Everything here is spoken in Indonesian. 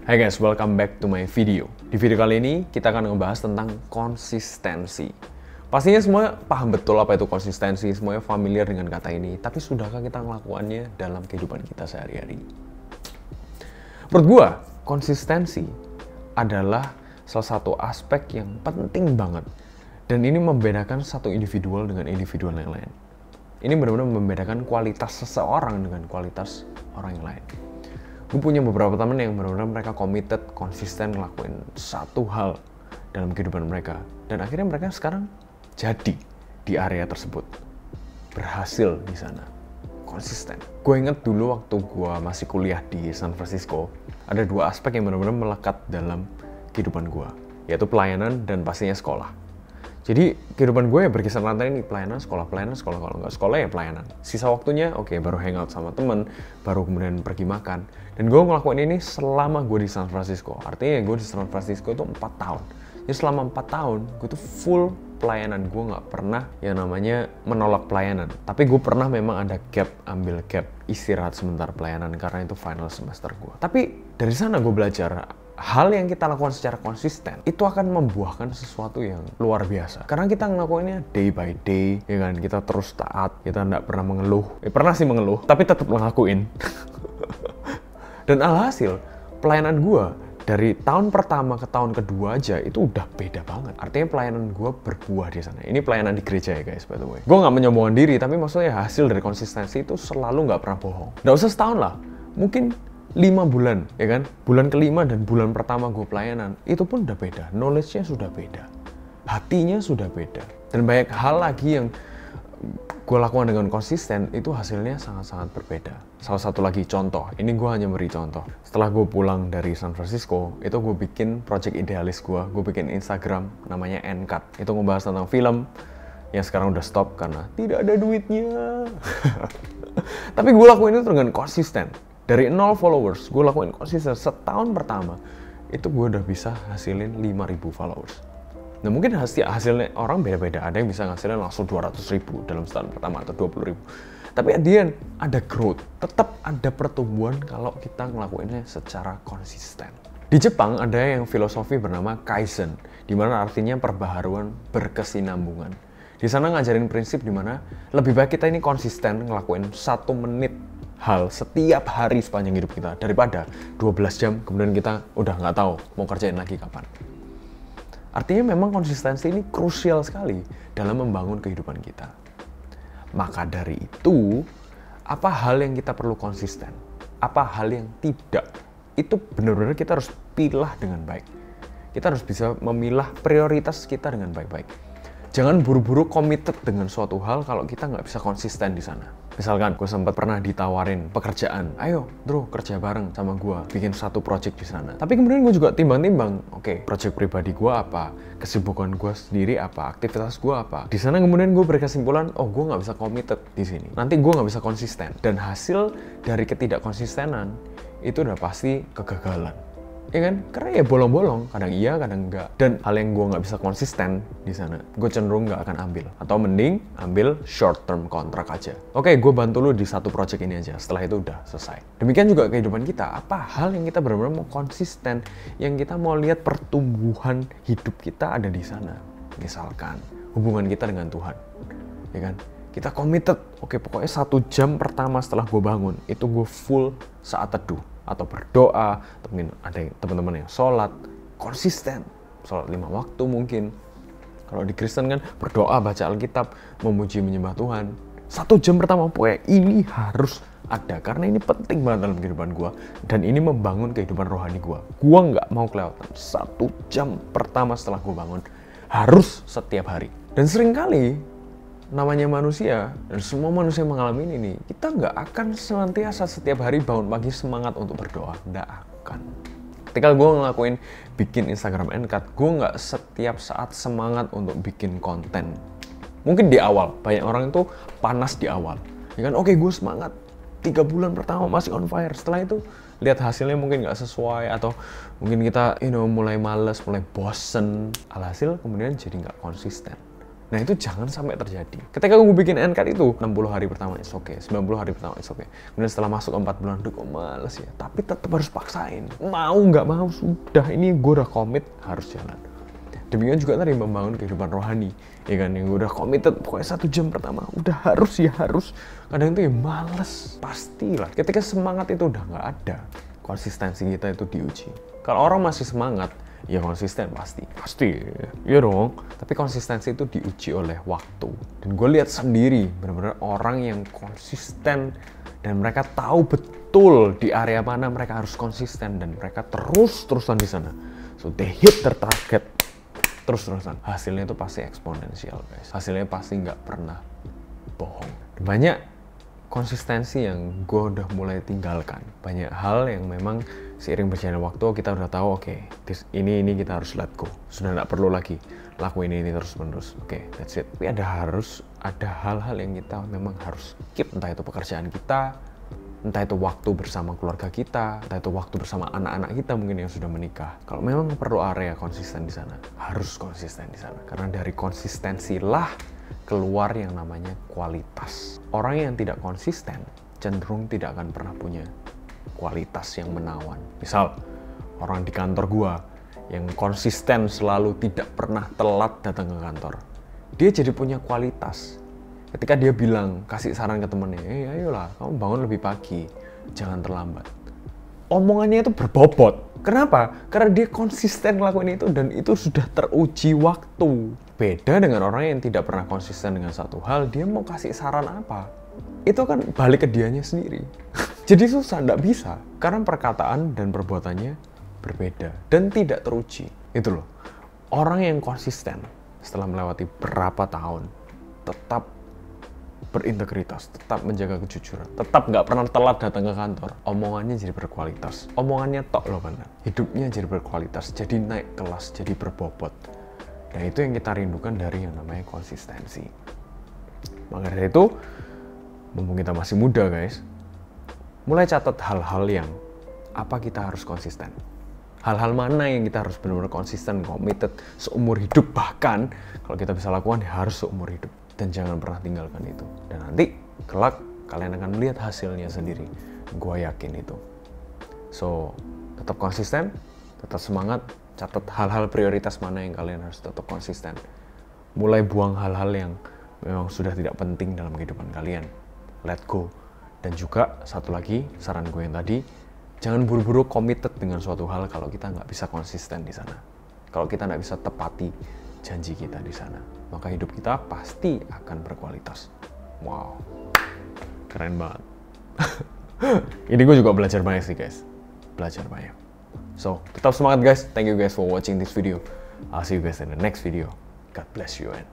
Hai guys, welcome back to my video. Di video kali ini kita akan ngebahas tentang konsistensi. Pastinya semua paham betul apa itu konsistensi, semuanya familiar dengan kata ini. Tapi sudahkah kita melakukannya dalam kehidupan kita sehari-hari? Menurut gua, konsistensi adalah salah satu aspek yang penting banget. Dan ini membedakan satu individual dengan individual yang lain. Ini benar-benar membedakan kualitas seseorang dengan kualitas orang yang lain. Gue punya beberapa teman yang benar-benar mereka committed, konsisten ngelakuin satu hal dalam kehidupan mereka. Dan akhirnya mereka sekarang jadi di area tersebut. Berhasil di sana. Konsisten. Gue inget dulu waktu gue masih kuliah di San Francisco, ada dua aspek yang benar-benar melekat dalam kehidupan gue, yaitu pelayanan dan pastinya sekolah. Jadi kehidupan gue ya berkisar lantai ini pelayanan, sekolah, kalau nggak sekolah ya pelayanan. Sisa waktunya oke, baru hangout sama temen, baru kemudian pergi makan. Dan gue ngelakuin ini selama gue di San Francisco. Artinya gue di San Francisco itu 4 tahun. Jadi selama 4 tahun gue tuh full pelayanan. Gue nggak pernah yang namanya menolak pelayanan. Tapi gue pernah memang ada gap, ambil gap, istirahat sebentar pelayanan karena itu final semester gue. Tapi dari sana gue belajar hal yang kita lakukan secara konsisten itu akan membuahkan sesuatu yang luar biasa. Karena kita ngelakuinnya day by day, ya kan? Kita terus taat, kita nggak pernah mengeluh. Pernah sih mengeluh, tapi tetap ngelakuin. Dan alhasil, pelayanan gue dari tahun pertama ke tahun kedua aja itu udah beda banget. Artinya pelayanan gue berbuah di sana. Ini pelayanan di gereja ya guys, by the way. Gue nggak menyombongkan diri, tapi maksudnya hasil dari konsistensi itu selalu nggak pernah bohong. Nggak usah setahun lah, mungkin 5 bulan, ya kan? Bulan kelima dan bulan pertama gue pelayanan, itu pun udah beda. Knowledge-nya sudah beda. Hatinya sudah beda. Dan banyak hal lagi yang gue lakukan dengan konsisten, itu hasilnya sangat-sangat berbeda. Salah satu lagi contoh, ini gue hanya beri contoh. Setelah gue pulang dari San Francisco, itu gue bikin project idealis gue bikin Instagram, namanya NCAT. Itu ngebahas tentang film, yang sekarang udah stop karena tidak ada duitnya. Tapi gue lakuin itu dengan konsisten. Dari 0 followers, gue lakuin konsisten setahun pertama, itu gue udah bisa hasilin 5.000 followers. Nah mungkin hasilnya orang beda-beda, ada yang bisa ngasilin langsung 200.000 dalam setahun pertama atau 20.000. Tapi at the end, ada growth, tetap ada pertumbuhan kalau kita ngelakuinnya secara konsisten. Di Jepang ada yang filosofi bernama Kaizen, di mana artinya perbaharuan berkesinambungan. Di sana ngajarin prinsip di mana lebih baik kita ini konsisten ngelakuin 1 menit hal setiap hari sepanjang hidup kita daripada 12 jam kemudian kita udah nggak tahu mau kerjain lagi kapan. Artinya memang konsistensi ini krusial sekali dalam membangun kehidupan kita. Maka dari itu, apa hal yang kita perlu konsisten? Apa hal yang tidak? Itu benar-benar kita harus pilah dengan baik. Kita harus bisa memilah prioritas kita dengan baik-baik. Jangan buru-buru committed dengan suatu hal kalau kita nggak bisa konsisten di sana. Misalkan, gue sempat pernah ditawarin pekerjaan. Ayo, Bro, kerja bareng sama gue. Bikin satu project di sana. Tapi kemudian gue juga timbang-timbang. Oke, project pribadi gue apa? Kesibukan gue sendiri apa? Aktivitas gue apa? Di sana kemudian gue berkesimpulan, oh gue nggak bisa committed di sini. Nanti gue nggak bisa konsisten. Dan hasil dari ketidakkonsistenan, itu udah pasti kegagalan. Ya kan? Karena ya bolong-bolong, kadang iya, kadang enggak. Dan hal yang gue nggak bisa konsisten di sana, gue cenderung nggak akan ambil. Atau mending ambil short term kontrak aja. Oke, gue bantu lu di satu project ini aja, setelah itu udah selesai. Demikian juga kehidupan kita, apa hal yang kita benar-benar mau konsisten, yang kita mau lihat pertumbuhan hidup kita ada di sana. Misalkan, hubungan kita dengan Tuhan. Ya kan? Kita committed, oke pokoknya 1 jam pertama setelah gue bangun, itu gue full saat teduh. Atau berdoa, atau mungkin ada teman-teman yang sholat, konsisten, sholat 5 waktu mungkin. Kalau di Kristen kan berdoa, baca Alkitab, memuji menyembah Tuhan. 1 jam pertama pokoknya ini harus ada, karena ini penting banget dalam kehidupan gue, dan ini membangun kehidupan rohani gue. Gue nggak mau kelewatan 1 jam pertama setelah gue bangun, harus setiap hari. Dan seringkali namanya manusia, dan semua manusia mengalami ini nih, kita nggak akan senantiasa setiap hari bangun pagi semangat untuk berdoa. Nggak akan. Ketika gue ngelakuin bikin Instagram NCAT, gue nggak setiap saat semangat untuk bikin konten. Mungkin di awal, banyak orang itu panas di awal. Ya kan, oke gue semangat, 3 bulan pertama masih on fire. Setelah itu, lihat hasilnya mungkin nggak sesuai, atau mungkin kita mulai males, mulai bosen. Alhasil kemudian jadi nggak konsisten. Nah itu jangan sampai terjadi. Ketika gue bikin NCAT itu 60 hari pertama it's okay, 90 hari pertama it's okay. Kemudian setelah masuk 4 bulan, aduh kok males ya. Tapi tetap harus paksain. Mau nggak mau sudah, ini gue udah komit harus jalan. Demikian juga tadi membangun kehidupan rohani, ya kan, yang udah committed pokoknya 1 jam pertama udah harus ya harus. Kadang itu ya males, pastilah. Ketika semangat itu udah nggak ada, konsistensi kita itu diuji. Kalau orang masih semangat, ya konsisten pasti, ya dong. Tapi konsistensi itu diuji oleh waktu. Dan gue lihat sendiri, benar-benar orang yang konsisten dan mereka tahu betul di area mana mereka harus konsisten dan mereka terus-terusan di sana. So they hit their target. Terus-terusan, hasilnya itu pasti eksponensial guys, hasilnya pasti nggak pernah bohong. Banyak konsistensi yang gue udah mulai tinggalkan, banyak hal yang memang seiring berjalannya waktu kita udah tahu oke, ini kita harus let go, sudah nggak perlu lagi lakuin ini terus menerus, oke, that's it. Tapi ada hal-hal yang kita memang harus keep, entah itu pekerjaan kita, entah itu waktu bersama keluarga kita, entah itu waktu bersama anak-anak kita mungkin yang sudah menikah. Kalau memang perlu area konsisten di sana, harus konsisten di sana. Karena dari konsistensilah keluar yang namanya kualitas. Orang yang tidak konsisten cenderung tidak akan pernah punya kualitas yang menawan. Misal, orang di kantor gua yang konsisten selalu tidak pernah telat datang ke kantor. Dia jadi punya kualitas. Ketika dia bilang, kasih saran ke temennya, ayolah kamu bangun lebih pagi, jangan terlambat. Omongannya itu berbobot. Kenapa? Karena dia konsisten ngelakuin itu dan itu sudah teruji waktu. Beda dengan orang yang tidak pernah konsisten dengan satu hal, dia mau kasih saran apa? Itu kan balik ke dianya sendiri. Jadi susah, nggak bisa. Karena perkataan dan perbuatannya berbeda dan tidak teruji. Itu loh. Orang yang konsisten setelah melewati berapa tahun, tetap berintegritas, tetap menjaga kejujuran, tetap nggak pernah telat datang ke kantor, omongannya jadi berkualitas. Omongannya tok loh benar. Hidupnya jadi berkualitas, jadi naik kelas, jadi berbobot. Dan itu yang kita rindukan dari yang namanya konsistensi. Maka dari itu, mumpung kita masih muda guys, mulai catat hal-hal yang apa kita harus konsisten. Hal-hal mana yang kita harus benar-benar konsisten, committed, seumur hidup. Bahkan kalau kita bisa lakukan, ya harus seumur hidup. Dan jangan pernah tinggalkan itu. Dan nanti kelak kalian akan melihat hasilnya sendiri. Gua yakin itu. So, tetap konsisten, tetap semangat, catat hal-hal prioritas mana yang kalian harus tetap konsisten. Mulai buang hal-hal yang memang sudah tidak penting dalam kehidupan kalian. Let go. Dan juga satu lagi, saran gue yang tadi, jangan buru-buru committed dengan suatu hal kalau kita nggak bisa konsisten di sana. Kalau kita nggak bisa tepati janji kita di sana, maka hidup kita pasti akan berkualitas. Wow, keren banget. Ini gue juga belajar banyak sih guys, belajar banyak. So, tetap semangat guys. Thank you guys for watching this video. I'll see you guys in the next video. God bless you and